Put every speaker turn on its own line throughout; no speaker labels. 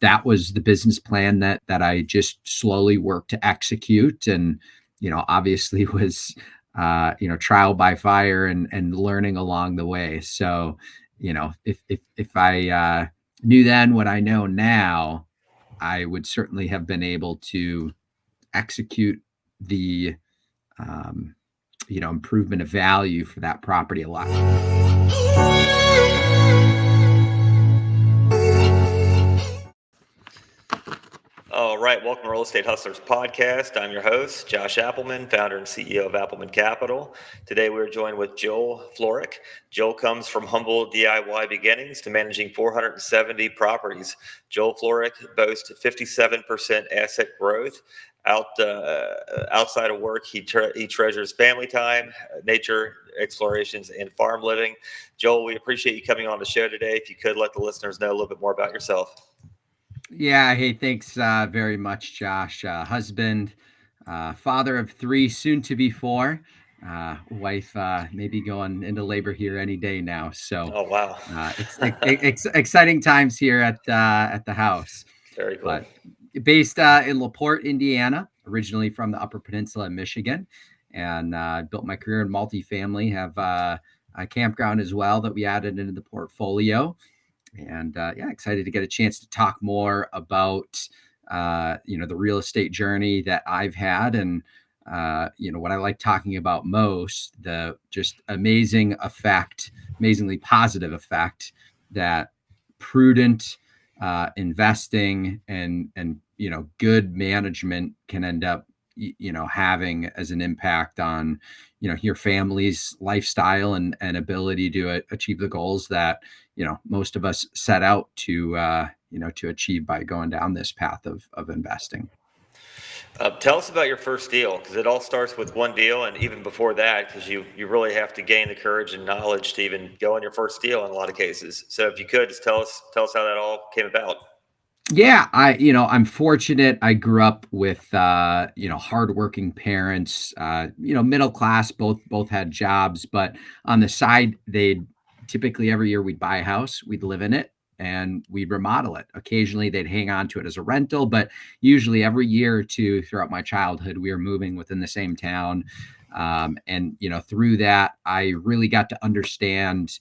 That was the business plan that I just slowly worked to execute, and obviously was trial by fire and learning along the way. So if I knew then what I know now, I would certainly have been able to execute the improvement of value for that property a lot.
All right, welcome to Real Estate Hustlers Podcast. I'm your host, Josh Appleman, founder and CEO of Appleman Capital. Today we're joined with Joel Florek. Joel comes from humble DIY beginnings to managing 470 properties. Joel Florek boasts 57% asset growth. Outside of work, he treasures family time, nature explorations, and farm living. Joel, we appreciate you coming on the show today. If you could let the listeners know a little bit more about yourself.
Yeah. Hey, thanks very much, Josh. Husband, father of 3, soon to be 4. Wife maybe going into labor here any day now. So,
Oh, wow.
It's exciting times here at the house.
Very cool.
But based in LaPorte, Indiana, originally from the Upper Peninsula of Michigan, and built my career in multifamily. Have a campground as well that we added into the portfolio. And excited to get a chance to talk more about the real estate journey that I've had, and what I like talking about most, the just amazingly positive effect that prudent investing and good management can end up having as an impact on your family's lifestyle and ability to achieve the goals that most of us set out to achieve by going down this path of investing.
Tell us about your first deal, because it all starts with one deal, and even before that, because you really have to gain the courage and knowledge to even go on your first deal in a lot of cases. So if you could just tell us how that all came about.
Yeah, I'm fortunate. I grew up with hardworking parents, middle class, both had jobs, but on the side, they'd typically every year we'd buy a house, we'd live in it, and we'd remodel it. Occasionally they'd hang on to it as a rental, but usually every year or two throughout my childhood, we were moving within the same town. And through that, I really got to understand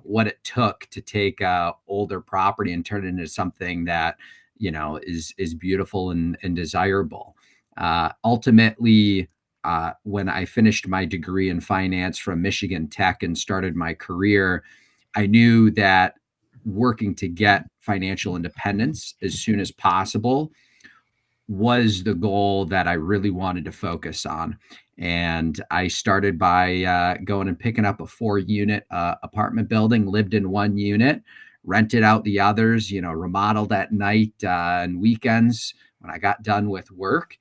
what it took to take a older property and turn it into something that is beautiful and desirable. Ultimately, when I finished my degree in finance from Michigan Tech and started my career, I knew that working to get financial independence as soon as possible was the goal that I really wanted to focus on. And I started by going and picking up a 4-unit apartment building, lived in 1 unit, rented out the others, remodeled at night and weekends when I got done with work.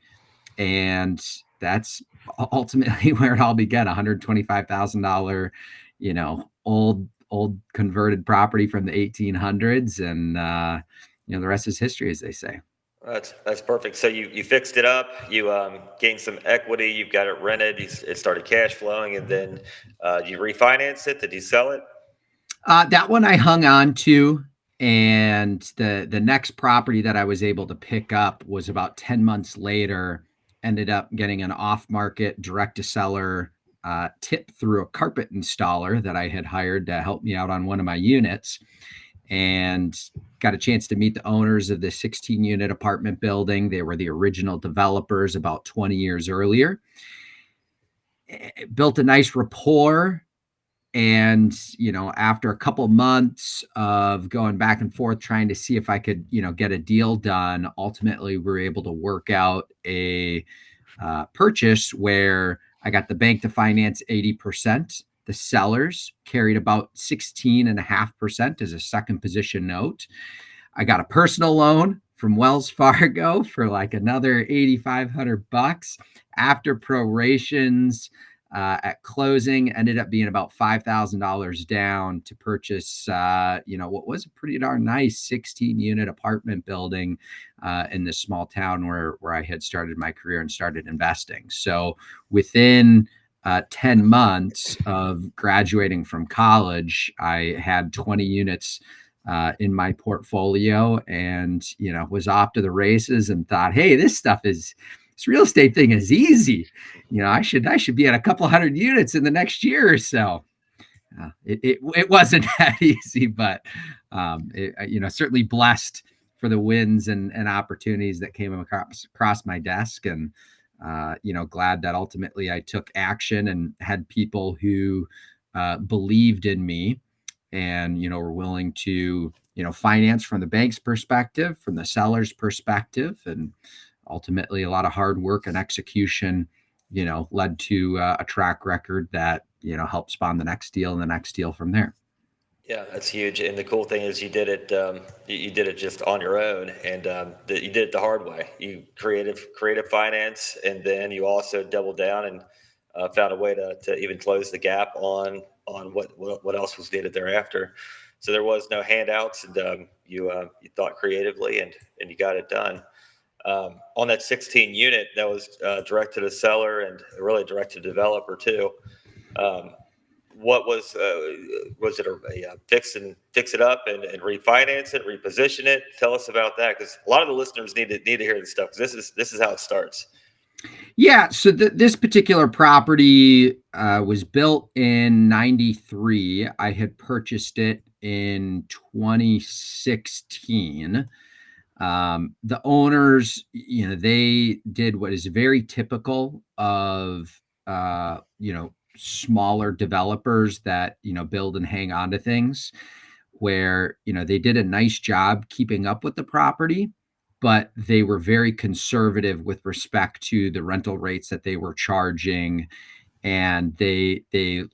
And that's ultimately where it all began. $125,000, old converted property from the 1800s. And, the rest is history, as they say.
That's perfect. So you fixed it up, you gained some equity, you've got it rented, it started cash flowing, and then you refinanced it. Did you sell it?
That one I hung on to, and the next property that I was able to pick up was about 10 months later. Ended up getting an off-market direct-to-seller tip through a carpet installer that I had hired to help me out on one of my units, and got a chance to meet the owners of the 16-unit apartment building. They were the original developers about 20 years earlier. Built a nice rapport. And, after a couple months of going back and forth, trying to see if I could, get a deal done, ultimately we were able to work out a purchase where I got the bank to finance 80%. The sellers carried about 16.5% as a second position note. I got a personal loan from Wells Fargo for like another $8,500 after prorations. At closing, ended up being about $5,000 down to purchase, what was a pretty darn nice 16-unit apartment building in this small town where I had started my career and started investing. So within 10 months of graduating from college, I had 20 units in my portfolio, and was off to the races, and thought, hey, this real estate thing is easy. I should be at a couple hundred units in the next year or so. It wasn't that easy, but certainly blessed for the wins and opportunities that came across my desk, and glad that ultimately I took action and had people who believed in me, and were willing to finance from the bank's perspective, from the seller's perspective, and ultimately a lot of hard work and execution led to a track record that helped spawn the next deal and the next deal from there.
Yeah, that's huge. And the cool thing is you did it. You did it just on your own, and you did it the hard way. You creative finance, and then you also doubled down and found a way to even close the gap on what else was needed thereafter. So there was no handouts, and you thought creatively, and you got it done. On that 16 unit that was direct to the seller and really direct to developer too. Um, what was it a fix it up and refinance it, reposition it? Tell us about that, because a lot of the listeners need to hear this stuff, because this is how it starts.
Yeah, so this particular property was built in '93. I had purchased it in 2016. The owners, they did what is very typical of smaller developers that build and hang on to things, where they did a nice job keeping up with the property, but they were very conservative with respect to the rental rates that they were charging, and they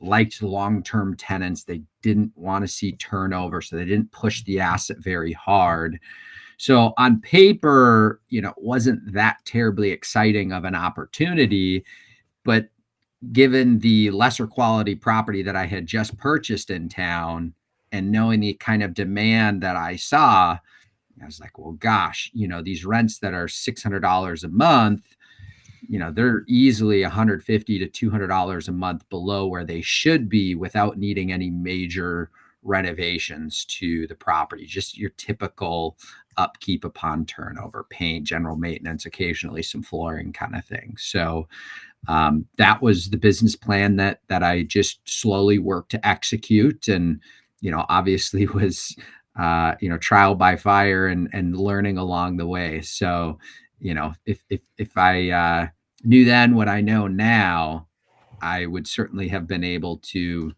liked long-term tenants. They didn't want to see turnover, so they didn't push the asset very hard. So on paper, it wasn't that terribly exciting of an opportunity, but given the lesser quality property that I had just purchased in town, and knowing the kind of demand that I saw, I was like, well, gosh, these rents that are $600 a month, they're easily $150 to $200 a month below where they should be without needing any major renovations to the property. Just your typical upkeep upon turnover, paint, general maintenance, occasionally some flooring kind of thing. So that was the business plan that I just slowly worked to execute, and obviously was trial by fire and learning along the way. So if I knew then what I know now, I would certainly have been able to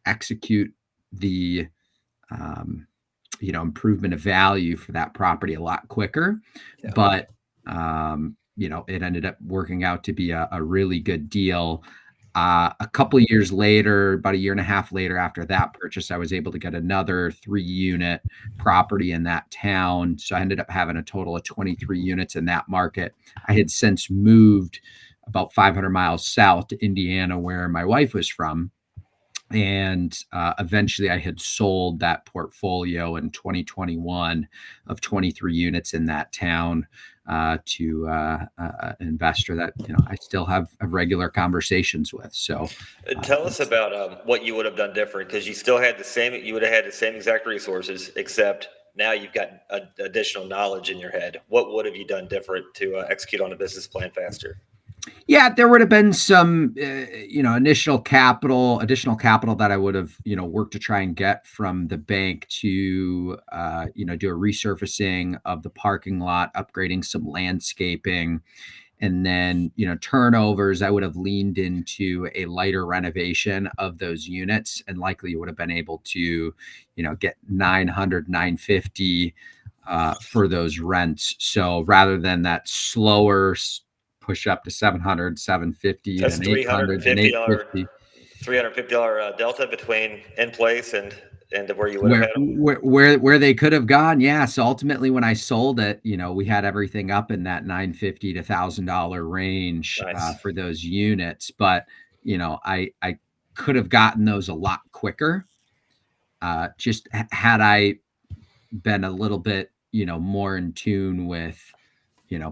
execute the um, improvement of value for that property a lot quicker.
Yeah.
But it ended up working out to be a really good deal. A couple of years later, about a year and a half later after that purchase, I was able to get another 3-unit property in that town. So I ended up having a total of 23 units in that market. I had since moved about 500 miles south to Indiana, where my wife was from. And eventually I had sold that portfolio in 2021 of 23 units in that town to an investor that I still have regular conversations with. So
Tell us about what you would have done different, because you would have had the same exact resources, except now you've got additional knowledge in your head. What would have you done different to execute on a business plan faster?
yeah, there would have been some additional capital that I would have worked to try and get from the bank to do a resurfacing of the parking lot, upgrading some landscaping. And then, turnovers, I would have leaned into a lighter renovation of those units, and likely would have been able to, get 900, 950 for those rents. So rather than that slower push up to 700, 750,
That's
then 800, then 850.
$350 delta between in place and where you would have
Where
had them.
where they could have gone, yeah. So ultimately, when I sold it, we had everything up in that 950 to $1,000 range
Nice.
for those units. But I could have gotten those a lot quicker. Just had I been a little bit more in tune with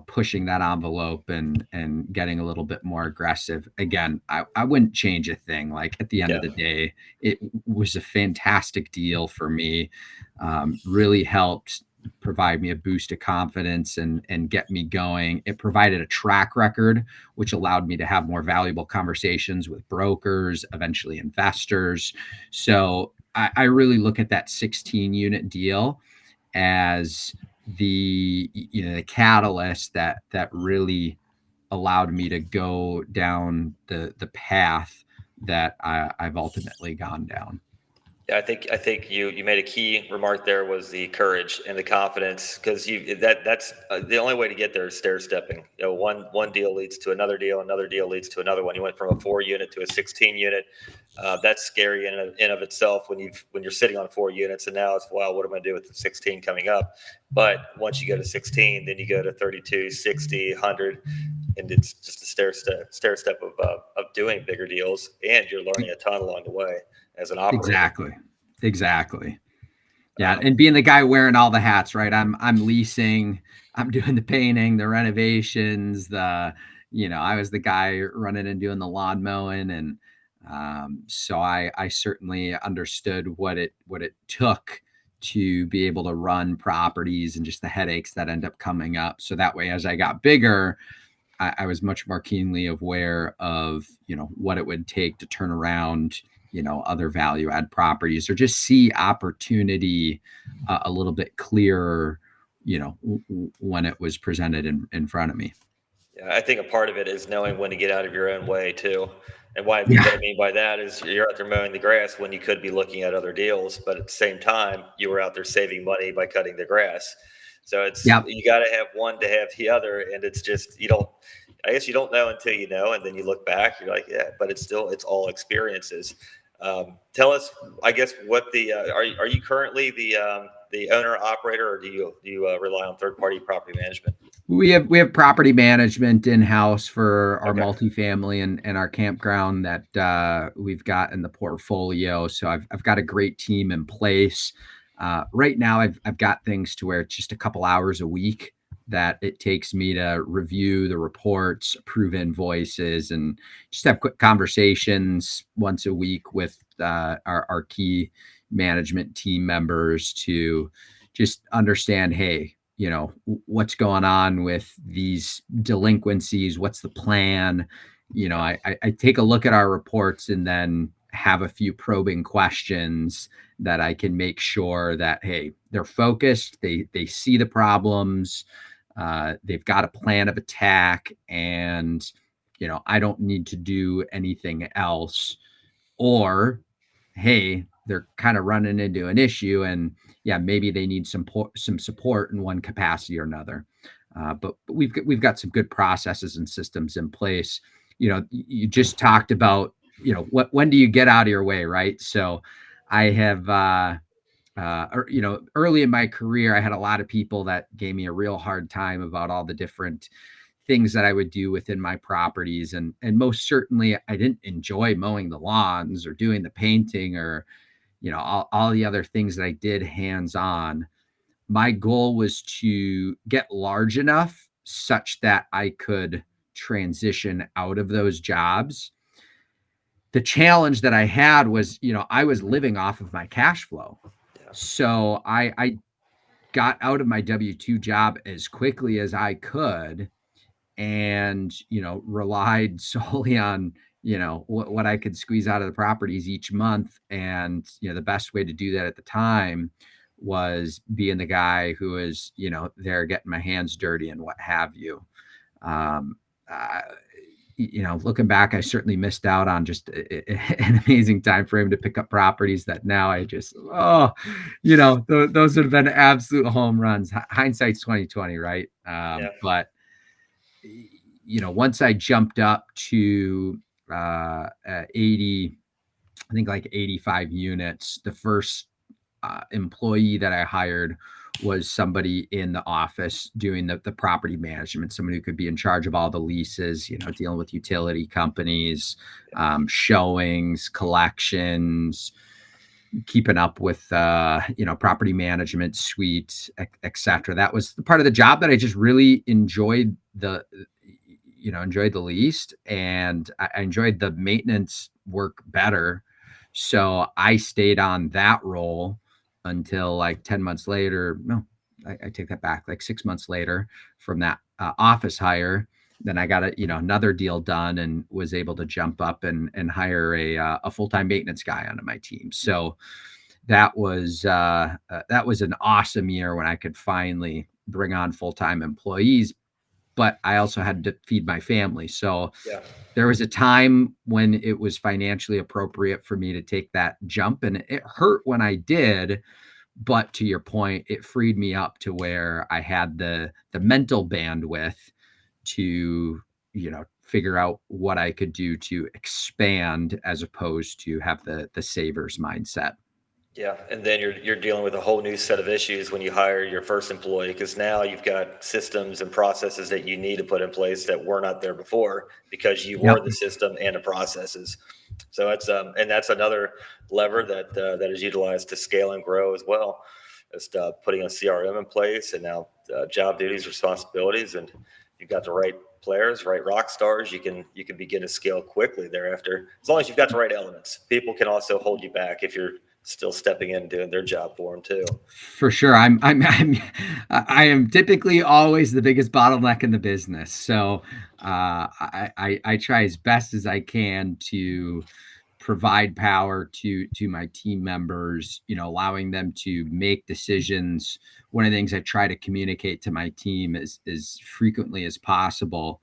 pushing that envelope and getting a little bit more aggressive. Again, I wouldn't change a thing. Like at the end
Yeah.
of the day, it was a fantastic deal for me. Really helped provide me a boost of confidence and get me going. It provided a track record, which allowed me to have more valuable conversations with brokers, eventually investors. So I really look at that 16 unit deal as the catalyst that really allowed me to go down the path that I've ultimately gone down.
Yeah, I think you made a key remark there was the courage and the confidence because that's the only way to get there is stair stepping. One deal leads to another deal leads to another one. You went from a 4 unit to a 16 unit. That's scary in of itself when you're sitting on 4 units and now it's wow, what am I going to do with the 16 coming up? But once you go to 16, then you go to 32, 60, 100, and it's just a stair step of doing bigger deals, and you're learning a ton along the way as an operator.
Exactly. Exactly. Yeah,
Um,
and being the guy wearing all the hats, right? I'm leasing, I'm doing the painting, the renovations, I was the guy running and doing the lawn mowing, and so I certainly understood what it took to be able to run properties and just the headaches that end up coming up. So that way, as I got bigger, I was much more keenly aware of what it would take to turn around other value add properties or just see opportunity a little bit clearer when it was presented in front of me.
yeah, I think a part of it is knowing when to get out of your own way too. And what I
Yeah.
mean by that is you're out there mowing the grass when you could be looking at other deals, but at the same time, you were out there saving money by cutting the grass. So it's
Yeah.
you got to have one to have the other, and it's just you don't. I guess you don't know until you know, and then you look back, you're like, yeah, but it's all experiences. Tell us, I guess, what the are you currently the owner operator, or do you rely on third party property management?
We have property management in house for our
Okay.
multifamily and our campground that we've got in the portfolio. So I've got a great team in place. Right now, I've got things to where it's just a couple hours a week that it takes me to review the reports, approve invoices, and just have quick conversations once a week with our key management team members to just understand, hey, what's going on with these delinquencies, what's the plan.
Yeah.
I take a look at our reports and then have a few probing questions that I can make sure that, hey, they're focused, they see the problems, they've got a plan of attack, and I don't need to do anything else. Or hey, they're kind of running into an issue, and yeah, maybe they need some support in one capacity or another. But we've got some good processes and systems in place. You just talked about when do you get out of your way, right? So I have early in my career, I had a lot of people that gave me a real hard time about all the different things that I would do within my properties. And most certainly I didn't enjoy mowing the lawns or doing the painting or, all the other things that I did hands on. My goal was to get large enough such that I could transition out of those jobs. The challenge that I had was, I was living off of my cash flow.
Yeah.
So I got out of my W-2 job as quickly as I could and relied solely on what I could squeeze out of the properties each month. And the best way to do that at the time was being the guy who is there getting my hands dirty and what have you. um uh, Looking back, I certainly missed out on just an amazing time frame to pick up properties that now I just those would have been absolute home runs. Hindsight's 2020, right?
Yeah.
But once I jumped up to 80, I think like 85 units, the first employee that I hired was somebody in the office doing the property management, somebody who could be in charge of all the leases, dealing with utility companies, showings, collections, keeping up with property management suites, etc. That was the part of the job that I just really enjoyed the least, and I enjoyed the maintenance work better. So I stayed on that role until like 10 months later. No, I take that back. Like 6 months later from that office hire, then I got another deal done and was able to jump up and hire a full time maintenance guy onto my team. So that was an awesome year when I could finally bring on full time employees. But I also had to feed my family. So
Yeah.
there was a time when it was financially appropriate for me to take that jump, and it hurt when I did. But to your point, it freed me up to where I had the mental bandwidth to figure out what I could do to expand as opposed to have the savers mindset.
Yeah, and then you're dealing with a whole new set of issues when you hire your first employee, because now you've got systems and processes that you need to put in place that were not there before because you were
Yep.
the system and the processes. So that's another lever that is utilized to scale and grow as well. Just putting a CRM in place, and now job duties, responsibilities, and you've got the right players, right rock stars. You can begin to scale quickly thereafter, as long as you've got the right elements. People can also hold you back if you're still stepping in and doing their job for them too.
For sure. I am typically always the biggest bottleneck in the business. So I try as best as I can to provide power to my team members, allowing them to make decisions. One of the things I try to communicate to my team is as frequently as possible.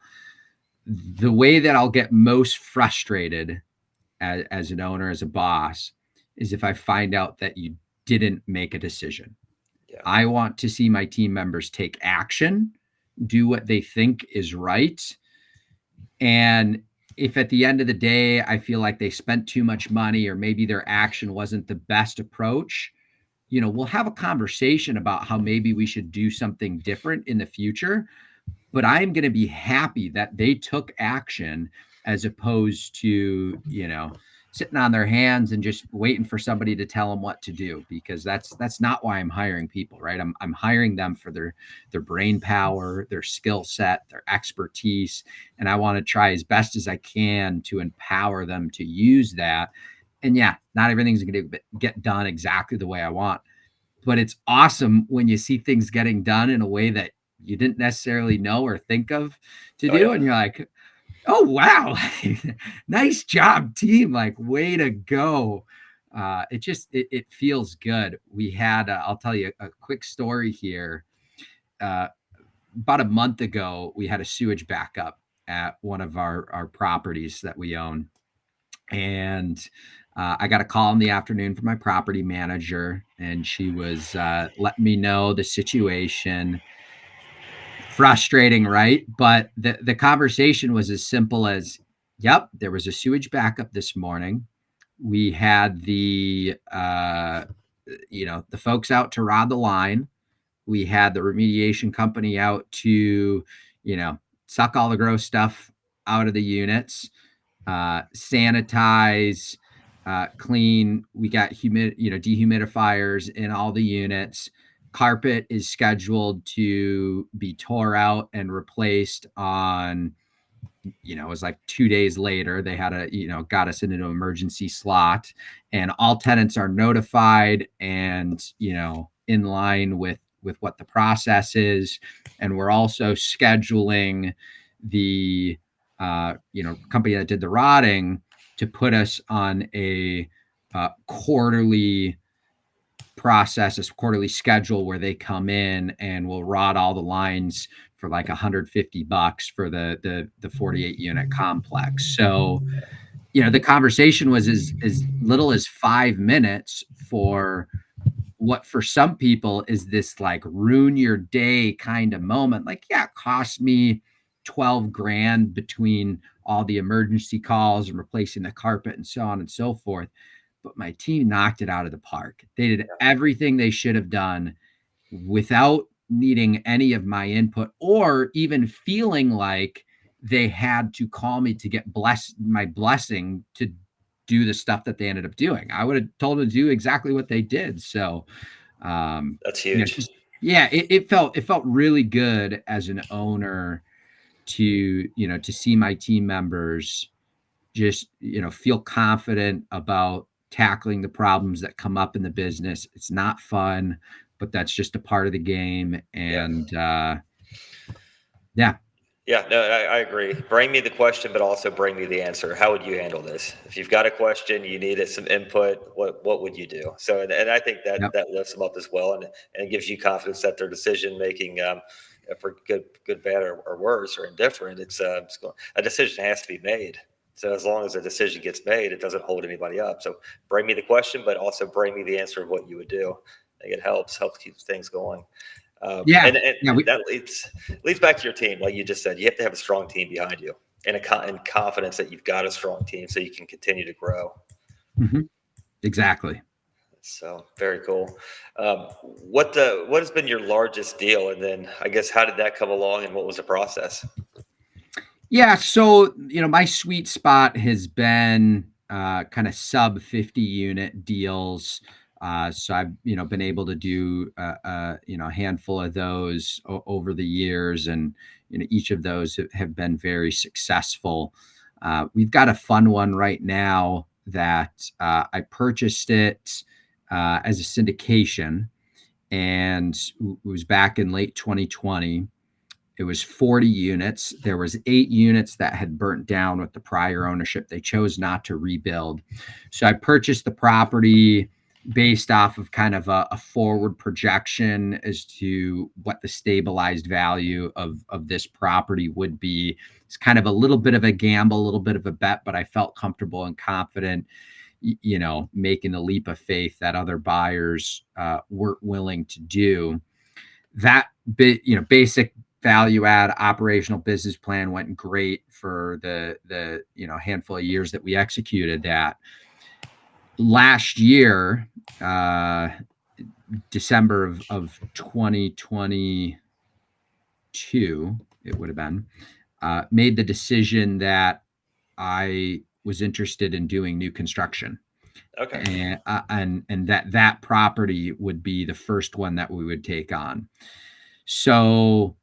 The way that I'll get most frustrated as an owner, as a boss, is if I find out that you didn't make a decision.
Yeah.
I want to see my team members take action, do what they think is right. And if at the end of the day, I feel like they spent too much money or maybe their action wasn't the best approach, we'll have a conversation about how maybe we should do something different in the future. But I'm going to be happy that they took action as opposed to, sitting on their hands and just waiting for somebody to tell them what to do, because that's not why I'm hiring people, right? I'm hiring them for their brain power, their skill set, their expertise, and I want to try as best as I can to empower them to use that. And yeah, not everything's going to get done exactly the way I want, but it's awesome when you see things getting done in a way that you didn't necessarily know or think of to
Oh
do.
yeah.
And you're like, oh, wow, nice job, team. Like, way to go. It feels good. We had, I'll tell you a quick story here. Uh, about a month ago, we had a sewage backup at one of our properties that we own. And I got a call in the afternoon from my property manager, and she was letting me know the situation. Frustrating, right? But the conversation was as simple as, "Yep, there was a sewage backup this morning. We had the folks out to rod the line. We had the remediation company out to, you know, suck all the gross stuff out of the units, sanitize, clean. We got dehumidifiers in all the units. Carpet is scheduled to be tore out and replaced on, it was like 2 days later. They had got us into an emergency slot, and all tenants are notified and, in line with what the process is. And we're also scheduling the, company that did the rotting to put us on a quarterly process, this quarterly schedule where they come in and will rot all the lines for like $150 for the 48 unit complex. So, the conversation was as little as 5 minutes for what for some people is this like ruin your day kind of moment. Like, yeah, it cost me 12 grand between all the emergency calls and replacing the carpet and so on and so forth. But my team knocked it out of the park. They did everything they should have done without needing any of my input or even feeling like they had to call me to get my blessing to do the stuff that they ended up doing. I would have told them to do exactly what they did. So,
That's
you know,
huge.
just yeah, it felt really good as an owner to to see my team members just feel confident about tackling the problems that come up in the business. It's not fun, but that's just a part of the game.
Yeah.
And yeah,
Yeah, no, I agree. Bring me the question, but also bring me the answer. How would you handle this? If you've got a question, you needed some input. What would you do? So, and I think that
yep,
that lifts them up as well, and gives you confidence that their decision making, for good, bad, or worse, or indifferent, a decision has to be made. So as long as a decision gets made, it doesn't hold anybody up. So bring me the question, but also bring me the answer of what you would do. I think it helps keep things going.
yeah,
And
yeah.
that leads back to your team, like you just said. You have to have a strong team behind you, and confidence that you've got a strong team, so you can continue to grow.
Mhm, exactly.
So very cool. What has been your largest deal, and then I guess how did that come along, and what was the process?
Yeah, so, my sweet spot has been, kinda sub 50 unit deals. So I've, been able to do a handful of those over the years, and, each of those have been very successful. We've got a fun one right now that, I purchased it, as a syndication, and it was back in late 2020. It was 40 units. There was 8 units that had burnt down with the prior ownership. They chose not to rebuild. So I purchased the property based off of kind of a forward projection as to what the stabilized value of this property would be. It's kind of a little bit of a gamble, a little bit of a bet, but I felt comfortable and confident, making a leap of faith that other buyers weren't willing to do. That bit, basic value add operational business plan went great for the handful of years that we executed that. Last year, December of 2022, it would have been, made the decision that I was interested in doing new construction,
Okay.
and that property would be the first one that we would take on. So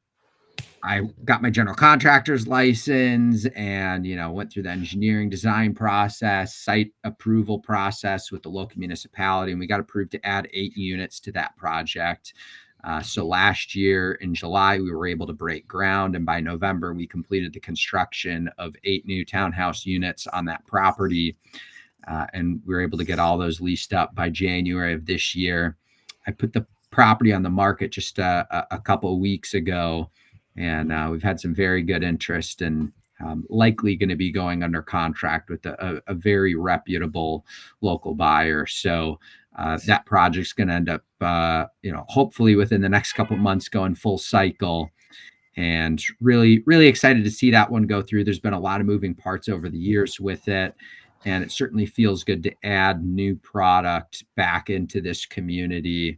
I got my general contractor's license and, went through the engineering design process, site approval process with the local municipality, and we got approved to add 8 units to that project. So last year in July, we were able to break ground, and by November, we completed the construction of 8 new townhouse units on that property. And we were able to get all those leased up by January of this year. I put the property on the market just a couple of weeks ago, and we've had some very good interest, and likely going to be going under contract with a very reputable local buyer. So
Nice.
that project's going to end up, hopefully within the next couple of months, going full cycle. And really, really excited to see that one go through. There's been a lot of moving parts over the years with it, and it certainly feels good to add new product back into this community.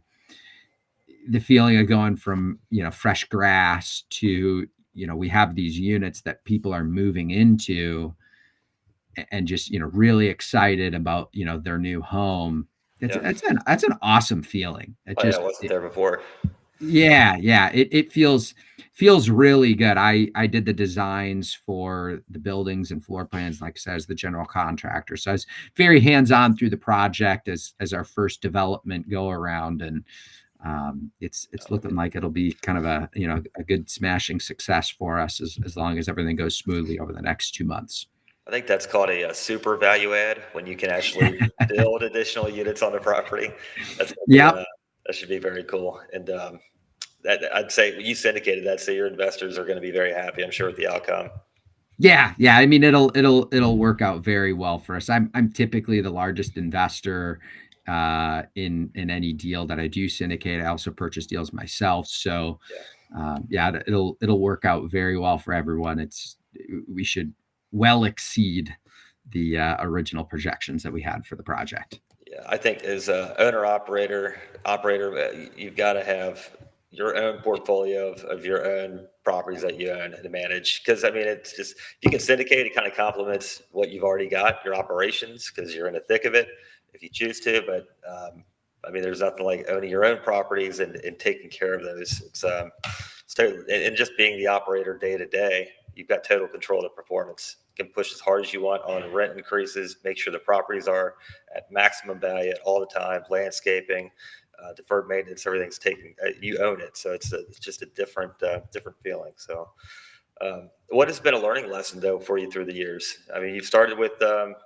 The feeling of going from, fresh grass to, we have these units that people are moving into, and just, really excited about, their new home. It's
Yeah.
that's an awesome feeling. It
Oh yeah, I
just
wasn't there before.
Yeah, yeah. It feels really good. I did the designs for the buildings and floor plans, like I said, as the general contractor. So I was very hands-on through the project as our first development go around. And it's
Oh,
looking like it'll be kind of a good smashing success for us as long as everything goes smoothly over the next 2 months.
I think that's called a super value add when you can actually build additional units on the property. That's gonna be
Yep.
that should be very cool. And I'd say you syndicated that, so your investors are going to be very happy, I'm sure, with the outcome.
Yeah, yeah. I mean, it'll work out very well for us. I'm typically the largest investor in any deal that I do syndicate. I also purchase deals myself, so
Yeah.
yeah, it'll work out very well for everyone. We should well exceed the original projections that we had for the project.
Yeah, I think as a owner operator, you've got to have your own portfolio of your own properties that you own and manage. Because I mean, it's just if you can syndicate, it kind of complements what you've already got, your operations, because you're in the thick of it if you choose to. But I mean, there's nothing like owning your own properties and taking care of those. It's totally, and just being the operator day to day, you've got total control of the performance. You can push as hard as you want on rent increases, make sure the properties are at maximum value all the time, landscaping, deferred maintenance, everything's taken. You own it, so it's just a different feeling. So, what has been a learning lesson though for you through the years? I mean, you started with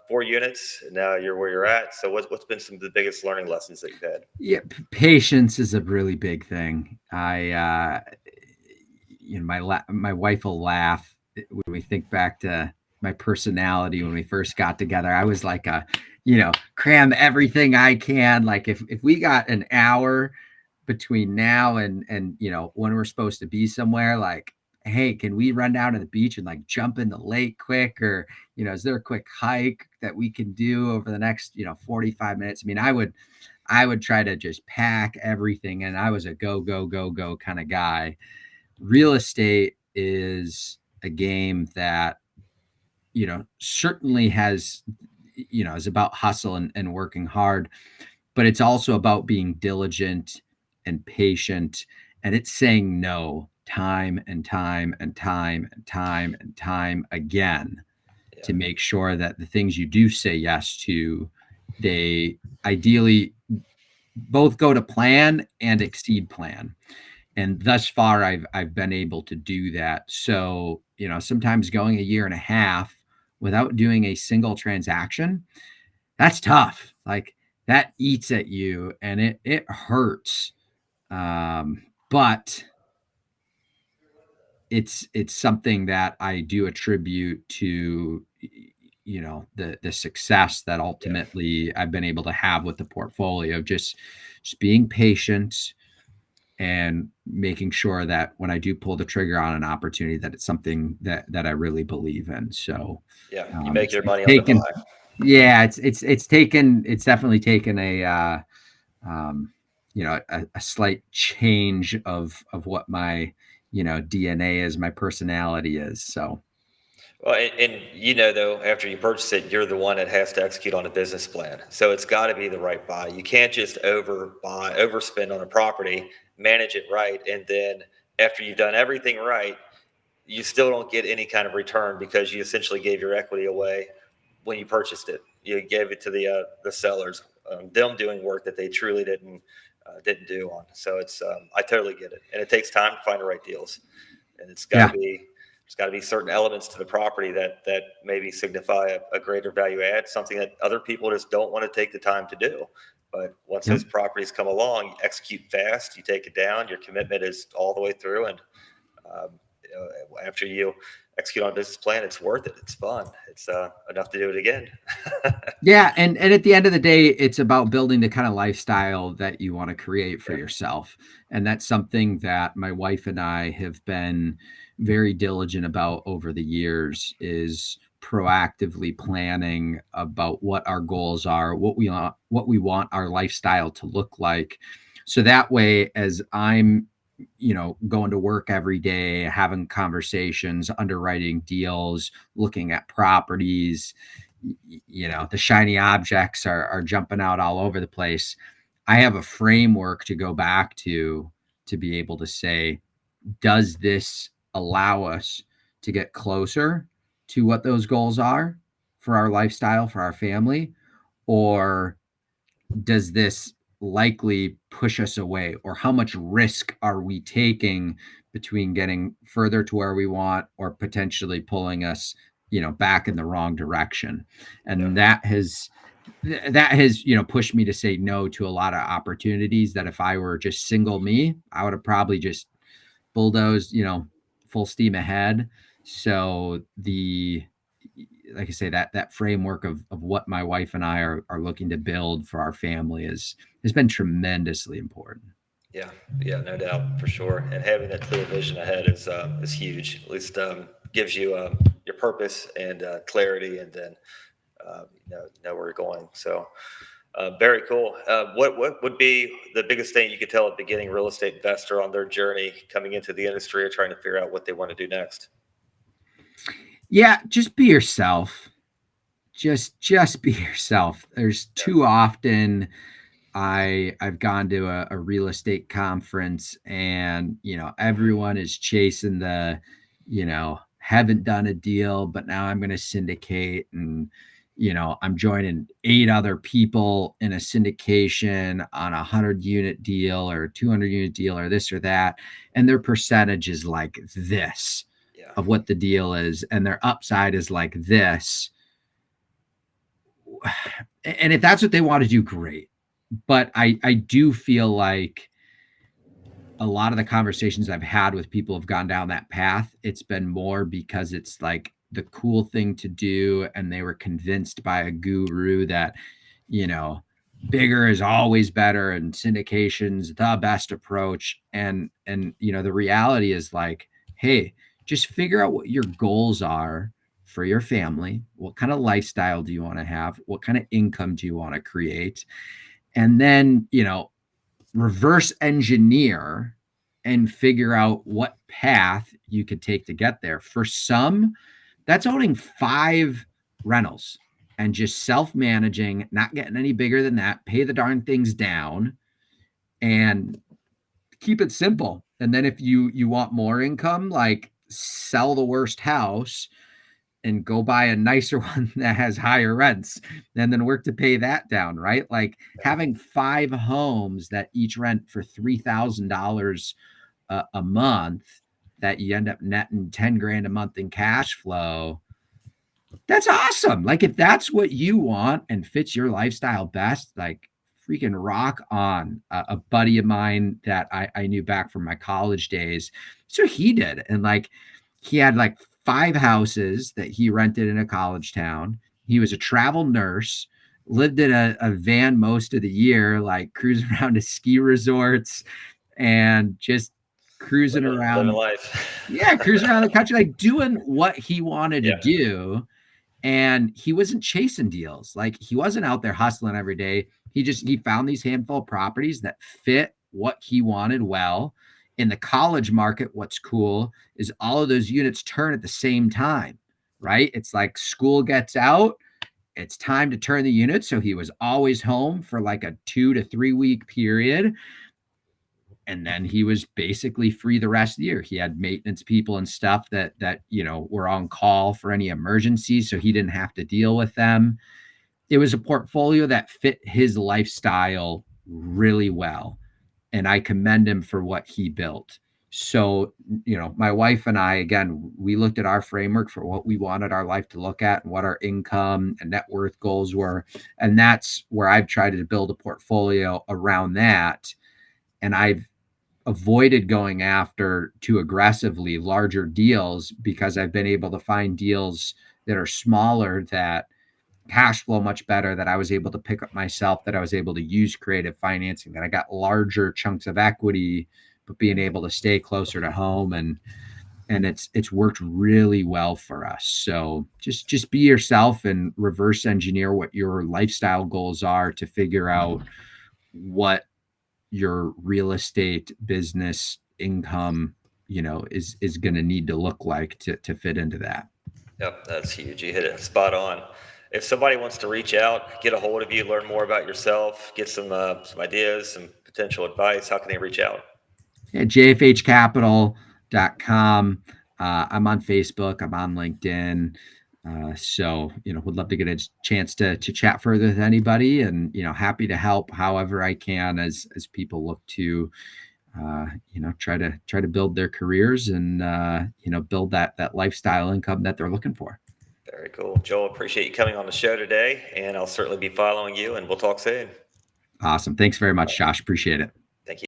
4 units, and now you're where you're at. So, what's been some of the biggest learning lessons that you've had?
Yeah, patience is a really big thing. My wife will laugh when we think back to my personality when we first got together. I was like cram everything I can. Like if we got an hour between now and when we're supposed to be somewhere, like, hey, can we run down to the beach and like jump in the lake quick? Or, is there a quick hike that we can do over the next, 45 minutes? I mean, I would try to just pack everything, and I was a go, go, go, go kind of guy. Real estate is a game that, certainly is about hustle and working hard, but it's also about being diligent and patient. And it's saying no time and time and time and time and time again
Yeah,
to make sure that the things you do say yes to, they ideally both go to plan and exceed plan. And thus far, I've been able to do that. So, sometimes going a year and a half without doing a single transaction, that's tough. Like that eats at you and it hurts. But it's something that I do attribute to the success that
yeah,
ultimately I've been able to have with the portfolio. Just being patient and making sure that when I do pull the trigger on an opportunity, that it's something that I really believe in. So
yeah. You make your
it's
money on the
taken,
buy.
yeah, it's definitely taken um, a slight change of what my DNA is, my personality is. So
Well, and though, after you purchase it, you're the one that has to execute on a business plan. So it's got to be the right buy. You can't just overspend on a property, manage it right, and then after you've done everything right, you still don't get any kind of return because you essentially gave your equity away when you purchased it. You gave it to the sellers, them doing work that they truly didn't do on. So I totally get it, and it takes time to find the right deals, and
yeah,
there's got to be certain elements to the property that maybe signify a greater value add, something that other people just don't want to take the time to do. But once
yep.
those properties come along, you execute fast, you take it down, your commitment is all the way through, and um, after you execute on a business plan, it's worth it. It's fun. It's enough to do it again.
Yeah, and at the end of the day, it's about building the kind of lifestyle that you want to create for
Yeah,
yourself. And that's something that my wife and I have been very diligent about over the years is proactively planning about what our goals are, what we want our lifestyle to look like. So that way as I'm going to work every day, having conversations, underwriting deals, looking at properties, the shiny objects are jumping out all over the place. I have a framework to go back to be able to say, does this allow us to get closer to what those goals are for our lifestyle, for our family? Or does this likely push us away? Or how much risk are we taking between getting further to where we want or potentially pulling us back in the wrong direction?
yeah,
And that has pushed me to say no to a lot of opportunities that if I were just single me, I would have probably just bulldozed, full steam ahead. So the like I say, that framework of what my wife and I are looking to build for our family has been tremendously important.
yeah, yeah. No doubt, for sure. And having that clear vision ahead is huge. At least gives you your purpose and clarity, and then know where you're going. So Very cool. What would be the biggest thing you could tell a beginning real estate investor on their journey coming into the industry or trying to figure out what they want to do next?
Yeah, just be yourself. Just be yourself. There's
Yeah.
too often I've gone to a real estate conference and everyone is chasing the haven't done a deal but now I'm going to syndicate, and I'm joining 8 other people in a syndication on 100 unit deal or 200 unit deal or this or that, and their percentage is like this
Yeah.
of what the deal is and their upside is like this. And if that's what they want to do, great. But I do feel like a lot of the conversations I've had with people have gone down that path. It's been more because it's like the cool thing to do, and they were convinced by a guru that, you know, bigger is always better and syndication's the best approach. And the reality is like, hey, just figure out what your goals are for your family. What kind of lifestyle do you want to have? What kind of income do you want to create? And then, reverse engineer and figure out what path you could take to get there. For some, that's owning 5 rentals and just self-managing, not getting any bigger than that, pay the darn things down and keep it simple. And then if you want more income, like sell the worst house and go buy a nicer one that has higher rents and then work to pay that down, right? Like having 5 homes that each rent for $3,000 a month that you end up netting 10 grand a month in cash flow. That's awesome. Like if that's what you want and fits your lifestyle best, like freaking rock on. A buddy of mine that I knew back from my college days, so he did. And like he had like 5 houses that he rented in a college town. He was a travel nurse, lived in a van most of the year, like cruising around to ski resorts and just cruising
Living
around.
life.
Yeah, cruising around the country, like doing what he wanted to
Yeah.
do. And he wasn't chasing deals. Like he wasn't out there hustling every day. He found these handful of properties that fit what he wanted well. In the college market, what's cool is all of those units turn at the same time, right? It's like school gets out, it's time to turn the unit. So he was always home for like a 2 to 3 week period. And then he was basically free the rest of the year. He had maintenance people and stuff that were on call for any emergencies, so he didn't have to deal with them. It was a portfolio that fit his lifestyle really well, and I commend him for what he built. So, my wife and I, again, we looked at our framework for what we wanted our life to look at and what our income and net worth goals were. And that's where I've tried to build a portfolio around that. And I've avoided going after too aggressively larger deals because I've been able to find deals that are smaller that cash flow much better, that I was able to pick up myself, that I was able to use creative financing, that I got larger chunks of equity, but being able to stay closer to home, and it's worked really well for us. So just be yourself and reverse engineer what your lifestyle goals are to figure out what your real estate business income is going to need to look like to fit into that.
Yep, that's huge. You hit it spot on. If somebody wants to reach out, get a hold of you, learn more about yourself, get some ideas, some potential advice, how can they reach out?
Yeah, jfhcapital.com. I'm on Facebook, I'm on LinkedIn. So would love to get a chance to chat further with anybody, and happy to help however I can as people look to try to build their careers and build that lifestyle income that they're looking for.
Very cool. Joel, appreciate you coming on the show today, and I'll certainly be following you, and we'll talk soon.
Awesome. Thanks very much, Josh. Appreciate it.